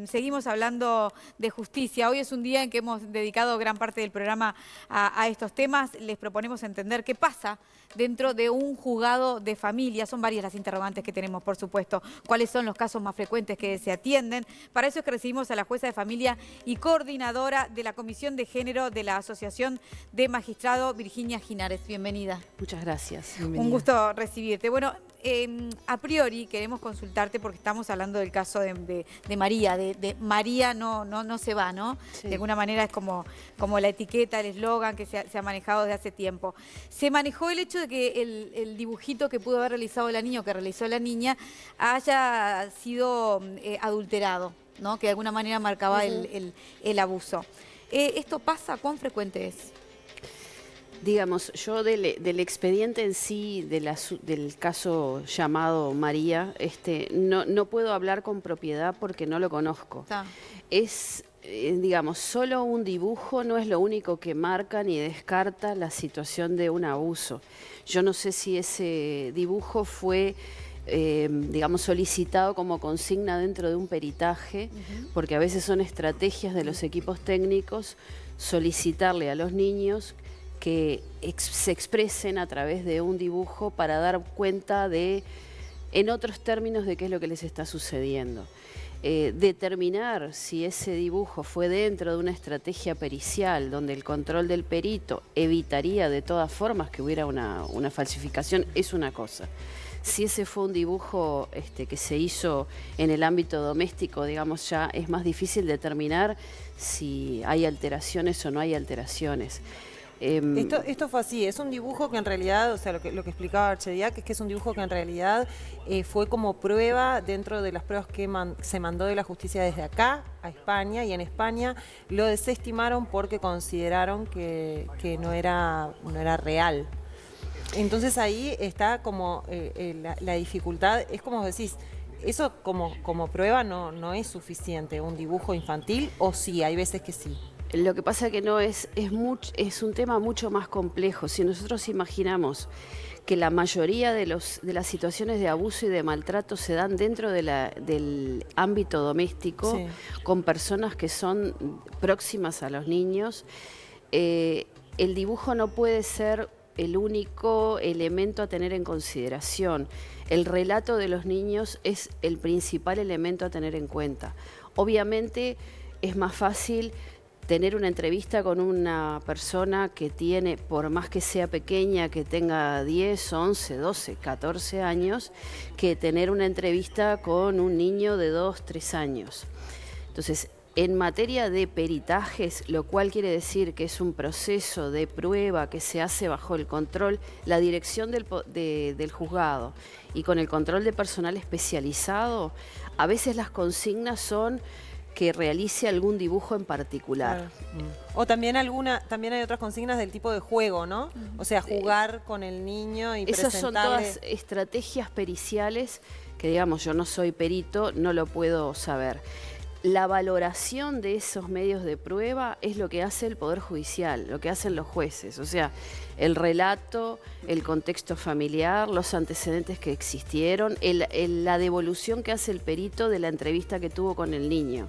Seguimos hablando de justicia. Hoy es un día en que hemos dedicado gran parte del programa a estos temas. Les proponemos entender qué pasa dentro de un juzgado de familia. Son varias las interrogantes que tenemos, por supuesto. ¿Cuáles son los casos más frecuentes que se atienden? Para eso es que recibimos a la jueza de familia y coordinadora de la Comisión de Género de la Asociación de Magistrados, Virginia Ginares. Bienvenida. Muchas gracias. Un gusto recibirte. Bueno, a priori queremos consultarte porque estamos hablando del caso de María. De María no se va, ¿no? Sí. De alguna manera es como la etiqueta, el eslogan que se ha manejado desde hace tiempo. Se manejó el hecho de que el dibujito que pudo haber realizado el niño, que realizó la niña, haya sido adulterado, ¿no? Que de alguna manera marcaba el abuso. ¿Esto pasa? ¿Cuán frecuente es? Digamos, yo del expediente en sí, del caso llamado María, no puedo hablar con propiedad porque no lo conozco. Es, digamos, solo un dibujo no es lo único que marca ni descarta la situación de un abuso. Yo no sé si ese dibujo fue, digamos, solicitado como consigna dentro de un peritaje, porque a veces son estrategias de los equipos técnicos solicitarle a los niños que se expresen a través de un dibujo para dar cuenta de, en otros términos, de qué es lo que les está sucediendo. Determinar si ese dibujo fue dentro de una estrategia pericial donde el control del perito evitaría de todas formas que hubiera una falsificación es una cosa. Si ese fue un dibujo que se hizo en el ámbito doméstico, digamos, ya es más difícil determinar si hay alteraciones o no hay alteraciones. Esto fue así, es un dibujo que en realidad, o sea, lo que explicaba Archediak, es que es un dibujo que en realidad fue como prueba dentro de las pruebas que se mandó de la justicia desde acá a España, y en España lo desestimaron porque consideraron que no era real. Entonces ahí está como la dificultad, es como decís, eso como prueba no es suficiente, un dibujo infantil, o sí, hay veces que sí. Lo que pasa que no es un tema mucho más complejo. Si nosotros imaginamos que la mayoría de las situaciones de abuso y de maltrato se dan dentro del ámbito doméstico, sí, con personas que son próximas a los niños, el dibujo no puede ser el único elemento a tener en consideración. El relato de los niños es el principal elemento a tener en cuenta. Obviamente es más fácil tener una entrevista con una persona que tiene, por más que sea pequeña, que tenga 10, 11, 12, 14 años, que tener una entrevista con un niño de 2, 3 años. Entonces, en materia de peritajes, lo cual quiere decir que es un proceso de prueba que se hace bajo el control, la dirección del juzgado y con el control de personal especializado, a veces las consignas son que realice algún dibujo en particular. Claro. O también hay otras consignas del tipo de juego, ¿no? O sea, jugar con el niño y esas presentarle... son todas estrategias periciales que, digamos, yo no soy perito, no lo puedo saber. La valoración de esos medios de prueba es lo que hace el Poder Judicial, lo que hacen los jueces. O sea, el relato, el contexto familiar, los antecedentes que existieron, la devolución que hace el perito de la entrevista que tuvo con el niño.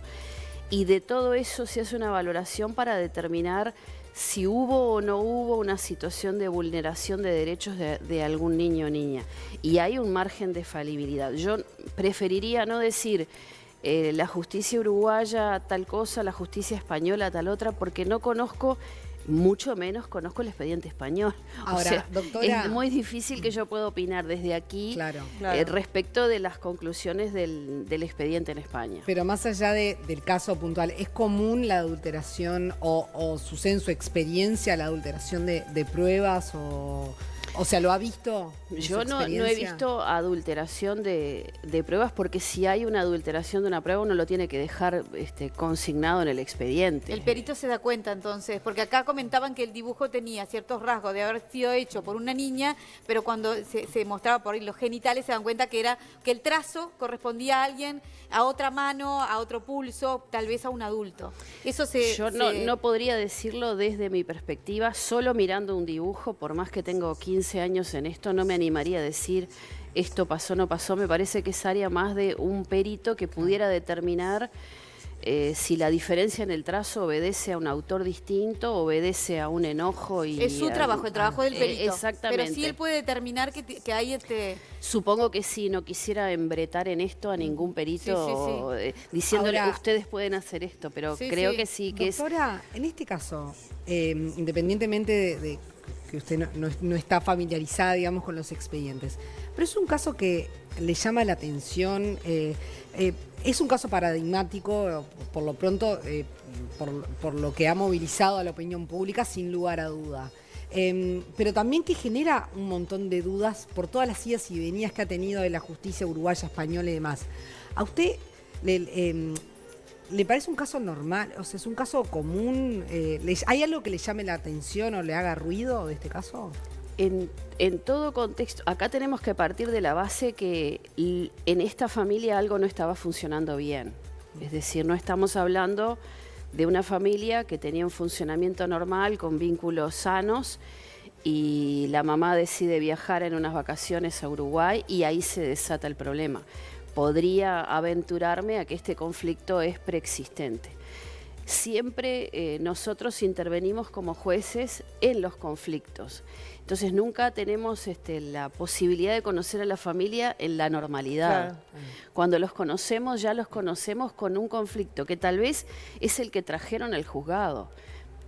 Y de todo eso se hace una valoración para determinar si hubo o no hubo una situación de vulneración de derechos de algún niño o niña. Y hay un margen de falibilidad. Yo preferiría no decir la justicia uruguaya tal cosa, la justicia española tal otra, porque no conozco, mucho menos conozco el expediente español. Ahora, o sea, doctora, es muy difícil que yo pueda opinar desde aquí respecto de las conclusiones del expediente en España. Pero más allá del caso puntual, ¿es común la adulteración o sucede en su experiencia la adulteración de pruebas o sea, ¿lo ha visto? Yo no he visto adulteración de pruebas, porque si hay una adulteración de una prueba uno lo tiene que dejar consignado en el expediente. El perito se da cuenta entonces, porque acá comentaban que el dibujo tenía ciertos rasgos de haber sido hecho por una niña, pero cuando se mostraba por ahí los genitales se dan cuenta que el trazo correspondía a alguien, a otra mano, a otro pulso, tal vez a un adulto. Yo no podría decirlo desde mi perspectiva, solo mirando un dibujo, por más que tengo 15 15 años en esto, no me animaría a decir esto pasó, no pasó. Me parece que es área más de un perito que pudiera determinar si la diferencia en el trazo obedece a un autor distinto, obedece a un enojo. Y es su trabajo, el trabajo del perito. Exactamente. Pero sí él puede determinar que hay Supongo que sí, no quisiera embretar en esto a ningún perito diciéndole Ahora, ustedes pueden hacer esto, pero creo que sí, que doctora, en este caso, independientemente de que usted no está familiarizada, digamos, con los expedientes, pero es un caso que le llama la atención, es un caso paradigmático, por lo pronto, por lo que ha movilizado a la opinión pública, sin lugar a duda. Pero también que genera un montón de dudas por todas las idas y venidas que ha tenido de la justicia uruguaya, española y demás. ¿A usted le parece un caso normal? O sea, ¿es un caso común? ¿Hay algo que le llame la atención o le haga ruido de este caso? En todo contexto, acá tenemos que partir de la base que en esta familia algo no estaba funcionando bien. Es decir, no estamos hablando de una familia que tenía un funcionamiento normal, con vínculos sanos, y la mamá decide viajar en unas vacaciones a Uruguay y ahí se desata el problema. Podría aventurarme a que este conflicto es preexistente. Siempre nosotros intervenimos como jueces en los conflictos. Entonces nunca tenemos la posibilidad de conocer a la familia en la normalidad. Claro. Cuando los conocemos, ya los conocemos con un conflicto que tal vez es el que trajeron al juzgado,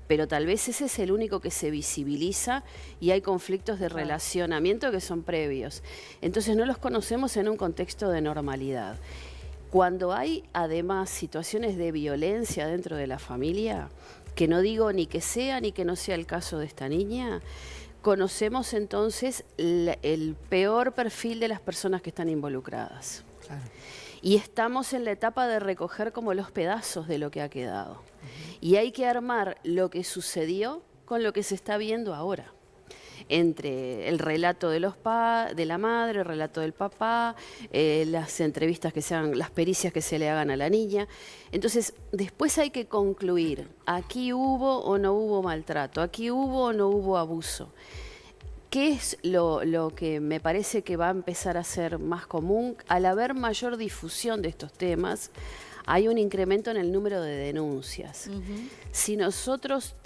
pero tal vez ese es el único que se visibiliza y hay conflictos de relacionamiento que son previos. Entonces no los conocemos en un contexto de normalidad. Cuando hay además situaciones de violencia dentro de la familia, que no digo ni que sea ni que no sea el caso de esta niña, conocemos entonces el peor perfil de las personas que están involucradas. Claro. Y estamos en la etapa de recoger como los pedazos de lo que ha quedado. Y hay que armar lo que sucedió con lo que se está viendo ahora. Entre el relato de la madre, el relato del papá, las entrevistas que se hagan, las pericias que se le hagan a la niña. Entonces, después hay que concluir, aquí hubo o no hubo maltrato, aquí hubo o no hubo abuso. ¿Qué es lo que me parece que va a empezar a ser más común? Al haber mayor difusión de estos temas, hay un incremento en el número de denuncias. Si nosotros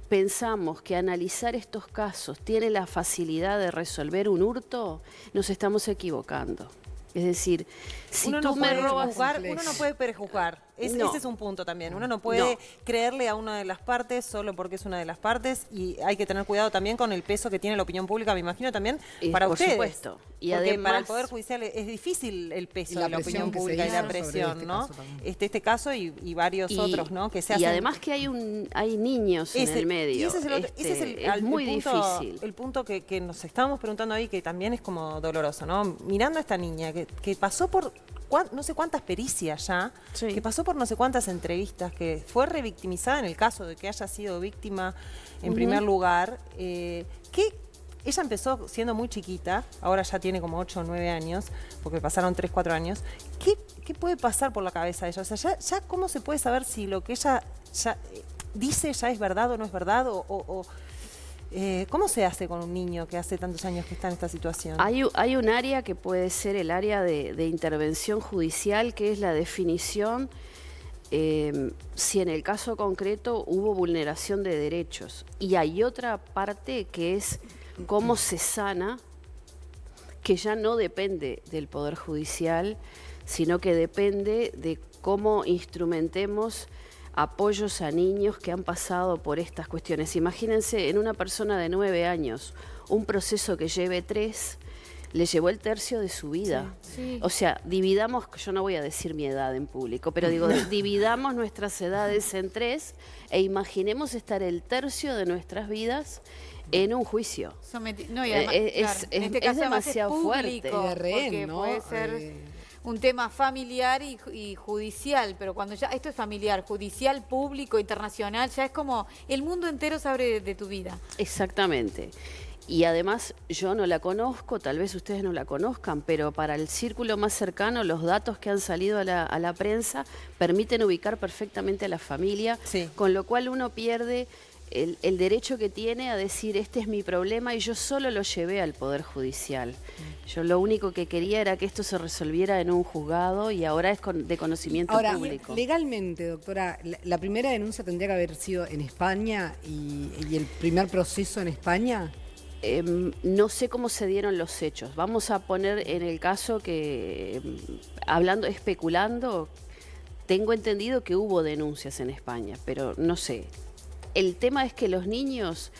pensamos que analizar estos casos tiene la facilidad de resolver un hurto, nos estamos equivocando. Es decir, si uno tú no me puede robas... juzgar, uno no puede prejuzgar. Ese es un punto también. Uno no puede creerle a una de las partes solo porque es una de las partes, y hay que tener cuidado también con el peso que tiene la opinión pública, me imagino también para ustedes. Por supuesto. Y porque además, para el Poder Judicial es difícil el peso de la opinión pública y la presión, ¿no? Este caso y varios otros, ¿no? Que se hacen... Y además que hay niños en el medio. Y ese es es muy difícil. El punto que nos estábamos preguntando ahí, que también es como doloroso, ¿no? Mirando a esta niña que pasó por no sé cuántas pericias ya, que pasó por no sé cuántas entrevistas, que fue revictimizada en el caso de que haya sido víctima en primer lugar, que ella empezó siendo muy chiquita, ahora ya tiene como 8 o 9 años, porque pasaron 3, 4 años. ¿Qué puede pasar por la cabeza de ella? O sea, ya ¿cómo se puede saber si lo que ella ya dice ya es verdad o no es verdad? ¿Cómo se hace con un niño que hace tantos años que está en esta situación? Hay un área que puede ser el área de intervención judicial, que es la definición si en el caso concreto hubo vulneración de derechos. Y hay otra parte que es cómo se sana, que ya no depende del Poder Judicial, sino que depende de cómo instrumentemos apoyos a niños que han pasado por estas cuestiones. Imagínense, en una persona de 9 años, un proceso que lleve 3, le llevó el tercio de su vida. Sí. O sea, dividamos, yo no voy a decir mi edad en público, pero digo, dividamos nuestras edades en 3 e imaginemos estar el tercio de nuestras vidas en un juicio. No, y además, en este caso es demasiado es fuerte. De rehén, ¿no? Puede ser un tema familiar y judicial, pero cuando ya esto es familiar, judicial, público, internacional, ya es como el mundo entero se abre de tu vida. Exactamente. Y además yo no la conozco, tal vez ustedes no la conozcan, pero para el círculo más cercano los datos que han salido a la prensa permiten ubicar perfectamente a la familia, con lo cual uno pierde el derecho que tiene a decir, este es mi problema, y yo solo lo llevé al Poder Judicial. Yo lo único que quería era que esto se resolviera en un juzgado y ahora es de conocimiento Ahora, público. legalmente, doctora, la primera denuncia tendría que haber sido en España y el primer proceso en España. No sé cómo se dieron los hechos. Vamos a poner en el caso que, especulando, tengo entendido que hubo denuncias en España, pero no sé. El tema es que los niños,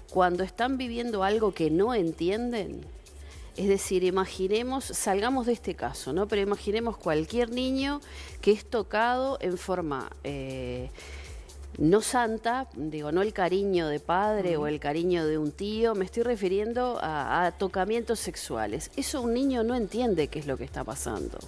cuando están viviendo algo que no entienden, es decir, imaginemos, salgamos de este caso, ¿no? Pero imaginemos cualquier niño que es tocado en forma no santa, digo, no el cariño de padre o el cariño de un tío, me estoy refiriendo a tocamientos sexuales. Eso un niño no entiende qué es lo que está pasando.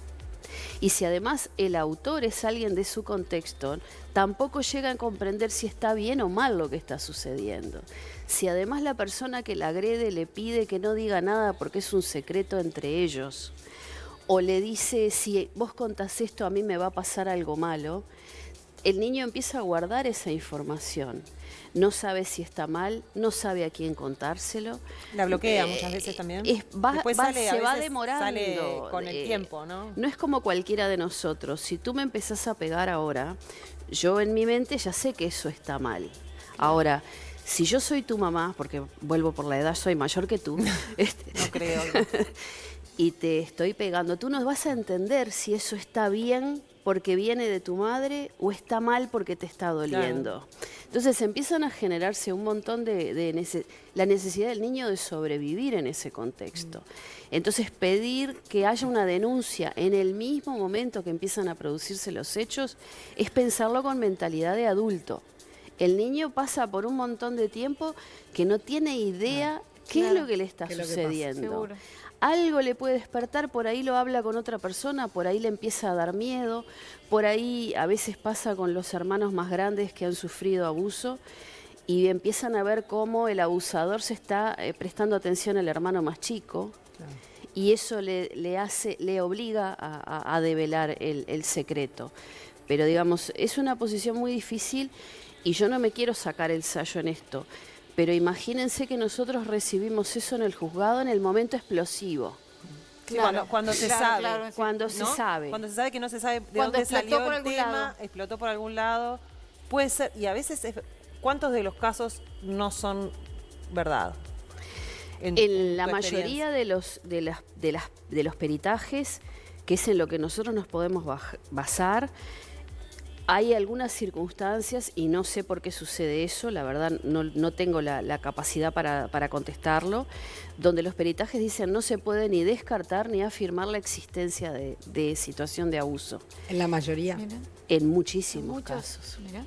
Y si además el autor es alguien de su contexto, tampoco llega a comprender si está bien o mal lo que está sucediendo. Si además la persona que la agrede le pide que no diga nada porque es un secreto entre ellos, o le dice, si vos contás esto a mí me va a pasar algo malo, el niño empieza a guardar esa información. No sabe si está mal, no sabe a quién contárselo. La bloquea muchas veces también. Después se va demorando. Sale con el tiempo, ¿no? No es como cualquiera de nosotros. Si tú me empezás a pegar ahora, yo en mi mente ya sé que eso está mal. Ahora, si yo soy tu mamá, porque vuelvo por la edad, soy mayor que tú. No creo. Y te estoy pegando, tú no vas a entender si eso está bien porque viene de tu madre o está mal porque te está doliendo. Claro. Entonces empiezan a generarse un montón la necesidad del niño de sobrevivir en ese contexto. Entonces pedir que haya una denuncia en el mismo momento que empiezan a producirse los hechos es pensarlo con mentalidad de adulto. El niño pasa por un montón de tiempo que no tiene idea qué es lo que le está sucediendo. Algo le puede despertar, por ahí lo habla con otra persona, por ahí le empieza a dar miedo, por ahí a veces pasa con los hermanos más grandes que han sufrido abuso y empiezan a ver cómo el abusador se está prestando atención al hermano más chico. Claro. Y eso le obliga a develar el secreto. Pero digamos, es una posición muy difícil y yo no me quiero sacar el sayo en esto. Pero imagínense que nosotros recibimos eso en el juzgado en el momento explosivo. Claro, cuando se sabe. Claro, cuando se sabe. Cuando se sabe que no se sabe de dónde salió el tema, explotó por algún lado. Puede ser, y a veces, ¿cuántos de los casos no son verdad? En la mayoría de los peritajes, que es en lo que nosotros nos podemos basar, hay algunas circunstancias, y no sé por qué sucede eso, la verdad no tengo la capacidad para contestarlo, donde los peritajes dicen no se puede ni descartar ni afirmar la existencia de situación de abuso. ¿En la mayoría? Mira. En muchísimos casos. Mira.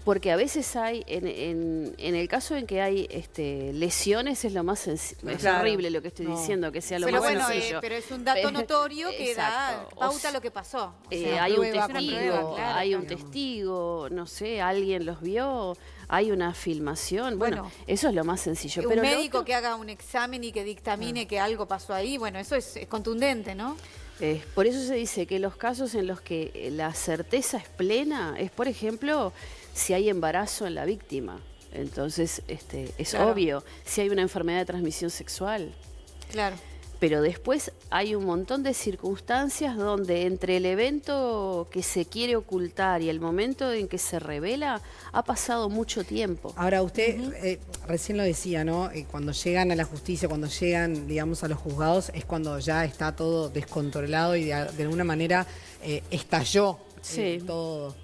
Porque a veces hay, en el caso en que hay lesiones, es lo más sencillo. Es horrible lo que estoy diciendo, que sea lo más sencillo. Pero es un dato notorio que da pauta a lo que pasó. O sea, hay un testigo, no sé, alguien los vio, hay una filmación. Bueno, eso es lo más sencillo. Un médico que haga un examen y que dictamine que algo pasó ahí, bueno, eso es contundente, ¿no? Por eso se dice que los casos en los que la certeza es plena es, por ejemplo, si hay embarazo en la víctima. Entonces, es obvio. Si hay una enfermedad de transmisión sexual. Claro. Pero después hay un montón de circunstancias donde entre el evento que se quiere ocultar y el momento en que se revela, ha pasado mucho tiempo. Ahora, usted recién lo decía, ¿no? Cuando llegan a la justicia, cuando llegan, digamos, a los juzgados, es cuando ya está todo descontrolado y de alguna manera estalló todo.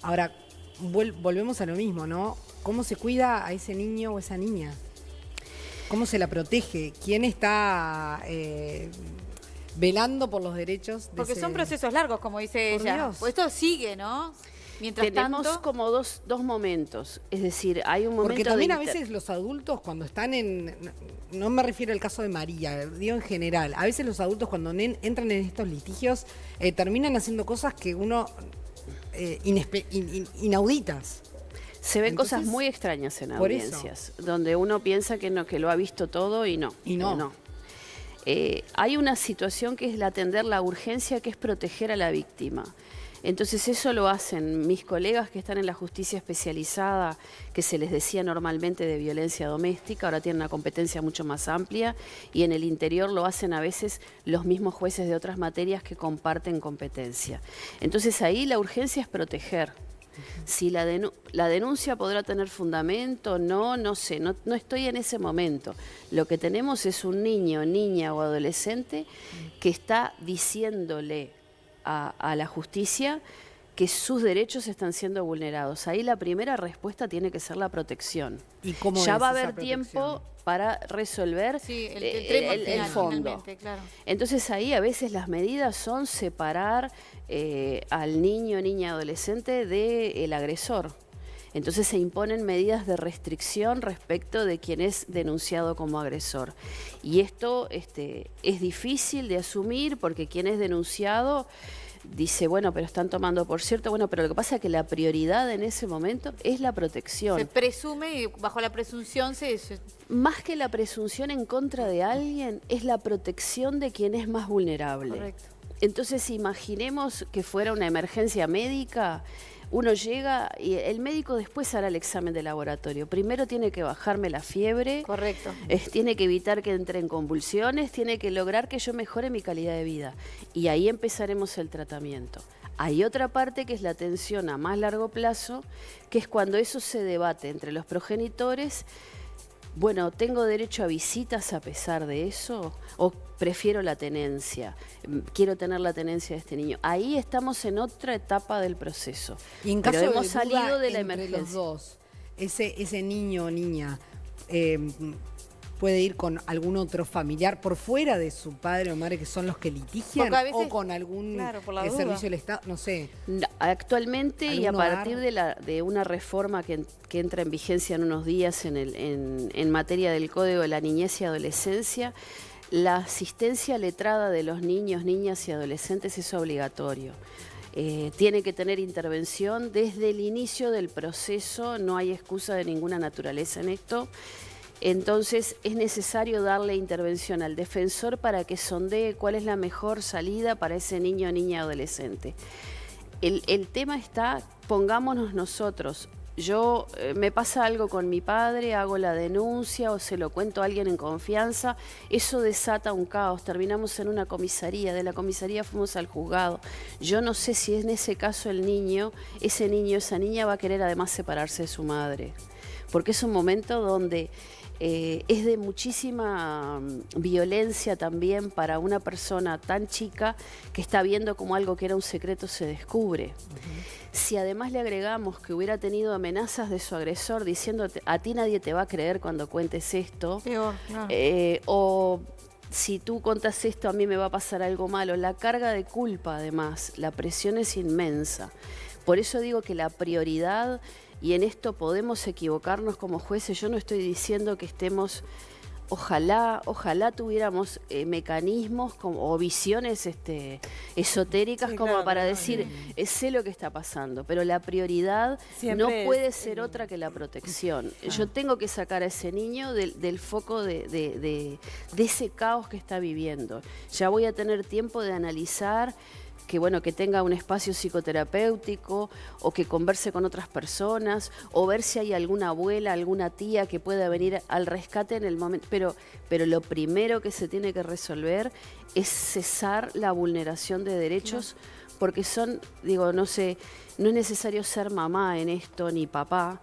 Ahora, volvemos a lo mismo, ¿no? ¿Cómo se cuida a ese niño o esa niña? ¿Cómo se la protege? ¿Quién está velando por los derechos de Porque son procesos largos, como dice ella. Pues esto sigue, ¿no? Mientras tenemos tanto, como dos momentos. Es decir, hay un momento. Porque también a veces los adultos cuando están en. No me refiero al caso de María, digo en general. A veces los adultos cuando entran en estos litigios terminan haciendo cosas que uno. Inauditas. Se ven cosas muy extrañas en audiencias, donde uno piensa que lo ha visto todo y no. Hay una situación que es la atender la urgencia, que es proteger a la víctima. Entonces eso lo hacen mis colegas que están en la justicia especializada, que se les decía normalmente de violencia doméstica, ahora tienen una competencia mucho más amplia, y en el interior lo hacen a veces los mismos jueces de otras materias que comparten competencia. Entonces ahí la urgencia es proteger. Si la denuncia podrá tener fundamento, no sé, no estoy en ese momento. Lo que tenemos es un niño, niña o adolescente que está diciéndole a la justicia que sus derechos están siendo vulnerados. Ahí la primera respuesta tiene que ser la protección. ¿Y cómo ya es va a esa haber protección? tiempo para resolver Sí, el fondo. Claro. Entonces ahí a veces las medidas son separar al niño, niña, adolescente del agresor. Entonces se imponen medidas de restricción respecto de quien es denunciado como agresor. Y esto es difícil de asumir porque quien es denunciado dice, bueno, pero están tomando por cierto, bueno, pero lo que pasa es que la prioridad en ese momento es la protección. Se presume y bajo la presunción Más que la presunción en contra de alguien, es la protección de quien es más vulnerable. Correcto. Entonces, imaginemos que fuera una emergencia médica, uno llega y el médico después hará el examen de laboratorio. Primero tiene que bajarme la fiebre, Correcto. Tiene que evitar que entre en convulsiones, tiene que lograr que yo mejore mi calidad de vida. Y ahí empezaremos el tratamiento. Hay otra parte que es la atención a más largo plazo, que es cuando eso se debate entre los progenitores. Bueno, ¿tengo derecho a visitas a pesar de eso? ¿O prefiero la tenencia? Quiero tener la tenencia de este niño. Ahí estamos en otra etapa del proceso. Y en pero caso hemos de duda salido de la entre emergencia. los dos, ese niño o niña puede ir con algún otro familiar por fuera de su padre o madre, que son los que litigian, Porque a veces, o con algún claro, por la duda. servicio del Estado, no sé. No, actualmente y a ¿Algún partir hogar? de una reforma que entra en vigencia en unos días en materia del Código de la Niñez y Adolescencia, la asistencia letrada de los niños, niñas y adolescentes es obligatorio. Tiene que tener intervención desde el inicio del proceso, no hay excusa de ninguna naturaleza en esto. Entonces es necesario darle intervención al defensor para que sondee cuál es la mejor salida para ese niño, niña, adolescente. El tema está, pongámonos nosotros. Yo me pasa algo con mi padre, hago la denuncia o se lo cuento a alguien en confianza, eso desata un caos, terminamos en una comisaría, de la comisaría fuimos al juzgado. Yo no sé si en ese caso el niño, esa niña va a querer además separarse de su madre, porque es un momento donde es de muchísima violencia también para una persona tan chica que está viendo como algo que era un secreto se descubre. Si además le agregamos que hubiera tenido amenazas de su agresor diciéndote, a ti nadie te va a creer cuando cuentes esto, Peor, claro. o si tú contas esto a mí me va a pasar algo malo, la carga de culpa además, la presión es inmensa. Por eso digo que la prioridad, y en esto podemos equivocarnos como jueces, yo no estoy diciendo que estemos, ojalá tuviéramos mecanismos o visiones esotéricas Sí, como claro, para no, decir, sé lo que está pasando, pero la prioridad Siempre no puede es ser otra que la protección. Ah. Yo tengo que sacar a ese niño del foco de ese caos que está viviendo. Ya voy a tener tiempo de analizar que bueno, que tenga un espacio psicoterapéutico o que converse con otras personas o ver si hay alguna abuela, alguna tía que pueda venir al rescate en el momento. Pero lo primero que se tiene que resolver es cesar la vulneración de derechos porque son, digo, no sé, no es necesario ser mamá en esto ni papá,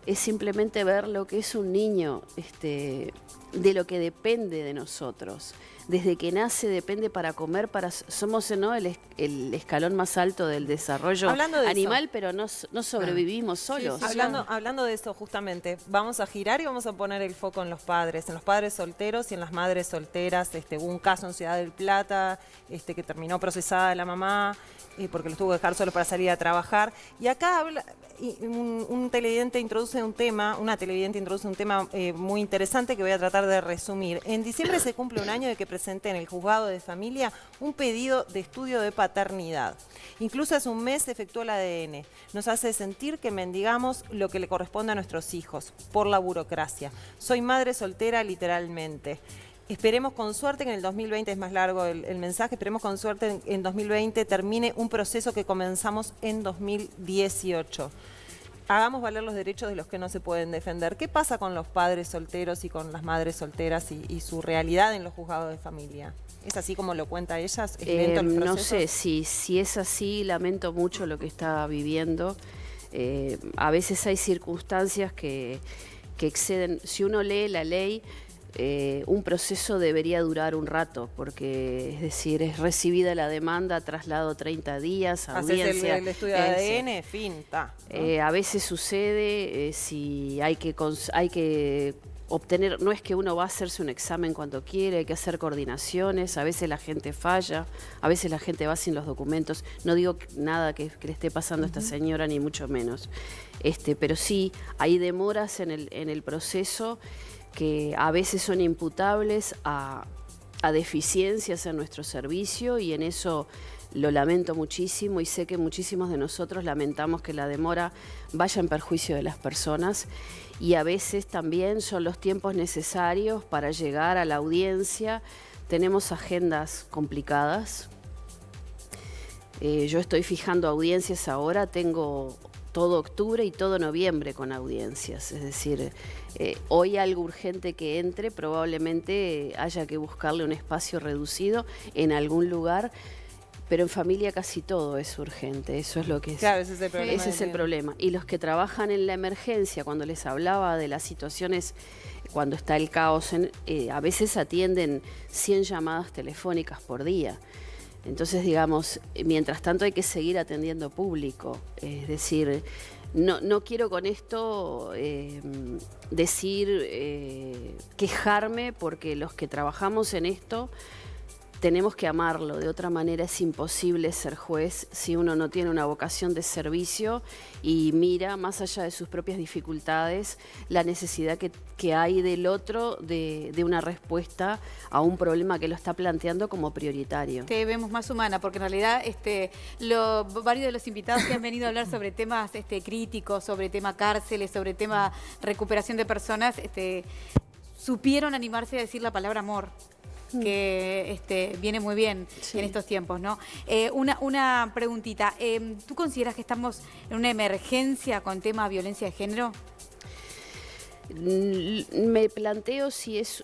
es simplemente ver lo que es un niño, de lo que depende de nosotros. Desde que nace depende para comer, somos ¿no? el escalón más alto del desarrollo animal, pero no sobrevivimos solos. Sí, Hablando de eso, justamente, vamos a girar y vamos a poner el foco en los padres solteros y en las madres solteras. Hubo un caso en Ciudad del Plata que terminó procesada la mamá porque los tuvo que dejar solos para salir a trabajar. Y acá una televidente introduce un tema muy interesante que voy a tratar de resumir. En diciembre se cumple un año de que presenté en el juzgado de familia un pedido de estudio de paternidad. Incluso hace un mes se efectuó el ADN. Nos hace sentir que mendigamos lo que le corresponde a nuestros hijos por la burocracia. Soy madre soltera literalmente. Esperemos con suerte que en el 2020, es más largo el mensaje, esperemos con suerte en 2020 termine un proceso que comenzamos en 2018. Hagamos valer los derechos de los que no se pueden defender. ¿Qué pasa con los padres solteros y con las madres solteras y su realidad en los juzgados de familia? ¿Es así como lo cuenta ellas? ¿Es lento el proceso? No sé, si es así, lamento mucho lo que está viviendo. A veces hay circunstancias que exceden. Si uno lee la ley, un proceso debería durar un rato, porque es decir, es recibida la demanda, traslado 30 días, audiencia. Haces el estudio de ADN, fin, está. A veces sucede, si hay que obtener, no es que uno va a hacerse un examen cuando quiere, hay que hacer coordinaciones, a veces la gente falla, a veces la gente va sin los documentos. No digo nada que le esté pasando a esta señora, ni mucho menos. Pero sí, hay demoras en el proceso que a veces son imputables a deficiencias en nuestro servicio, y en eso lo lamento muchísimo, y sé que muchísimos de nosotros lamentamos que la demora vaya en perjuicio de las personas, y a veces también son los tiempos necesarios para llegar a la audiencia. Tenemos agendas complicadas. Yo estoy fijando audiencias ahora, tengo todo octubre y todo noviembre con audiencias, es decir, hoy algo urgente que entre, probablemente haya que buscarle un espacio reducido en algún lugar, pero en familia casi todo es urgente, eso es lo que es. Claro, ese es el problema. Ese es el problema. Y los que trabajan en la emergencia, cuando les hablaba de las situaciones, cuando está el caos, a veces atienden 100 llamadas telefónicas por día. Entonces, digamos, mientras tanto hay que seguir atendiendo público. Es decir, no quiero con esto decir, quejarme, porque los que trabajamos en esto tenemos que amarlo. De otra manera es imposible ser juez si uno no tiene una vocación de servicio y mira, más allá de sus propias dificultades, la necesidad que hay del otro de una respuesta a un problema que lo está planteando como prioritario. Te vemos más humana, porque en realidad varios de los invitados que han venido a hablar sobre temas críticos, sobre tema cárceles, sobre tema recuperación de personas, supieron animarse a decir la palabra amor, que viene muy bien en estos tiempos, ¿no? Una preguntita, ¿tú consideras que estamos en una emergencia con tema de violencia de género? Me planteo si es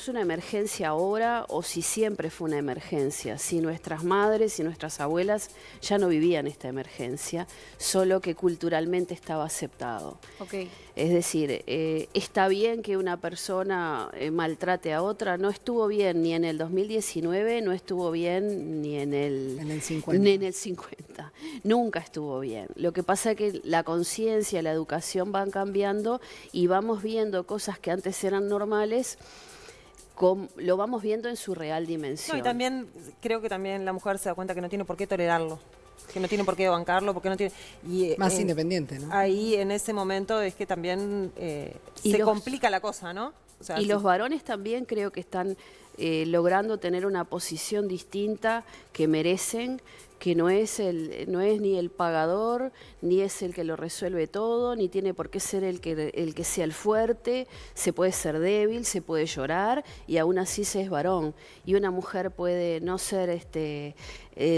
una emergencia ahora o si siempre fue una emergencia, si nuestras madres y nuestras abuelas ya no vivían esta emergencia, solo que culturalmente estaba aceptado. Okay. Es decir, está bien que una persona maltrate a otra, no estuvo bien ni en el 2019, no estuvo bien ni en el 50. Ni en el 50. Nunca estuvo bien. Lo que pasa es que la conciencia, la educación van cambiando y vamos viendo cosas que antes eran normales, lo vamos viendo en su real dimensión. No, y también creo que también la mujer se da cuenta que no tiene por qué tolerarlo, que no tiene por qué bancarlo, porque no tiene... Más independiente, ¿no? Ahí en ese momento es que también se complica la cosa, ¿no? O sea, los varones también creo que están logrando tener una posición distinta que merecen, que no es ni el pagador, ni es el que lo resuelve todo, ni tiene por qué ser el que sea el fuerte. Se puede ser débil, se puede llorar y aún así se es varón. Y una mujer puede no ser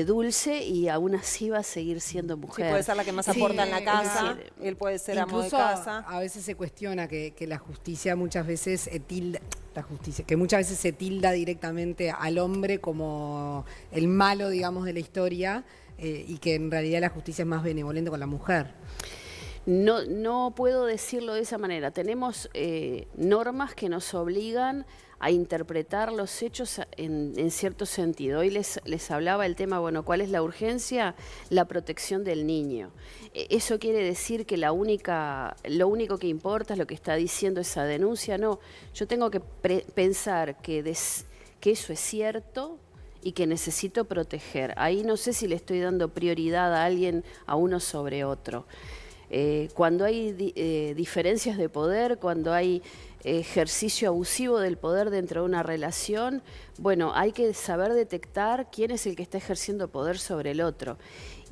dulce y aún así va a seguir siendo mujer. Sí, puede ser la que más aporta en la casa, él puede ser amo de casa. A veces se cuestiona que la justicia muchas veces se tilda directamente al hombre como el malo, digamos, de la historia, y que en realidad la justicia es más benevolente con la mujer. No puedo decirlo de esa manera. Tenemos normas que nos obligan a interpretar los hechos en cierto sentido. Hoy les hablaba el tema, bueno, ¿cuál es la urgencia? La protección del niño. ¿Eso quiere decir que lo único que importa es lo que está diciendo esa denuncia? No, yo tengo que pensar que eso es cierto y que necesito proteger. Ahí no sé si le estoy dando prioridad a alguien, a uno sobre otro. Cuando hay diferencias de poder, cuando hay ejercicio abusivo del poder dentro de una relación, bueno, hay que saber detectar quién es el que está ejerciendo poder sobre el otro.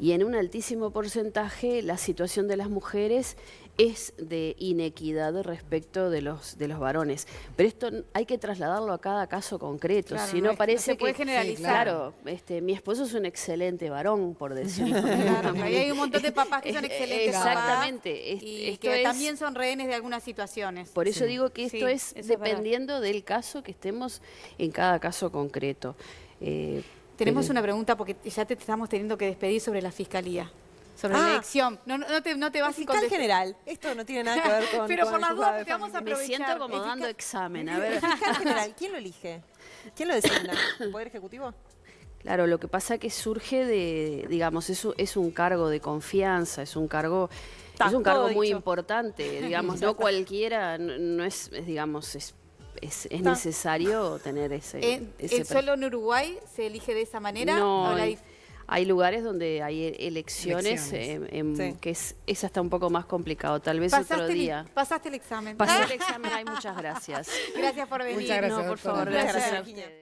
y en un altísimo porcentaje la situación de las mujeres es de inequidad respecto de los varones. Pero esto hay que trasladarlo a cada caso concreto, Claro, si no no es- parece no se puede que... generalizar. Claro, mi esposo es un excelente varón, por decirlo. Claro, pero ahí hay un montón de papás que son excelentes papás Exactamente. y Esto que es- también son rehenes de algunas situaciones. Por eso digo que esto Sí, es eso es verdad. dependiendo del caso que estemos en cada caso concreto. Tenemos Pero- una pregunta porque ya te estamos teniendo que despedir sobre la fiscalía, sobre la elección. No te vas sin Fiscal contestar. general. Esto no tiene nada que ver con. Pero con por el las juzgado dudas de te vamos a familia. Me siento como aprovechar. dando examen. A ver, El fiscal general, ¿quién lo elige? ¿Quién lo designa? ¿El Poder Ejecutivo? claro, lo que pasa que surge de, digamos, es un cargo de confianza, es un cargo Está, todo muy dicho. importante, digamos, no cualquiera, no digamos, es necesario tener ese perfil. ¿Solo en Uruguay se elige de esa manera? No, ¿O la hay, dif- hay lugares donde hay elecciones, Elecciones. Sí. que es hasta un poco más complicado, tal vez otro día. Pasaste el examen. Pasé el examen, hay muchas gracias. Gracias por venir. Muchas gracias, No, por doctora. favor, Un placer. gracias a Virginia. ustedes.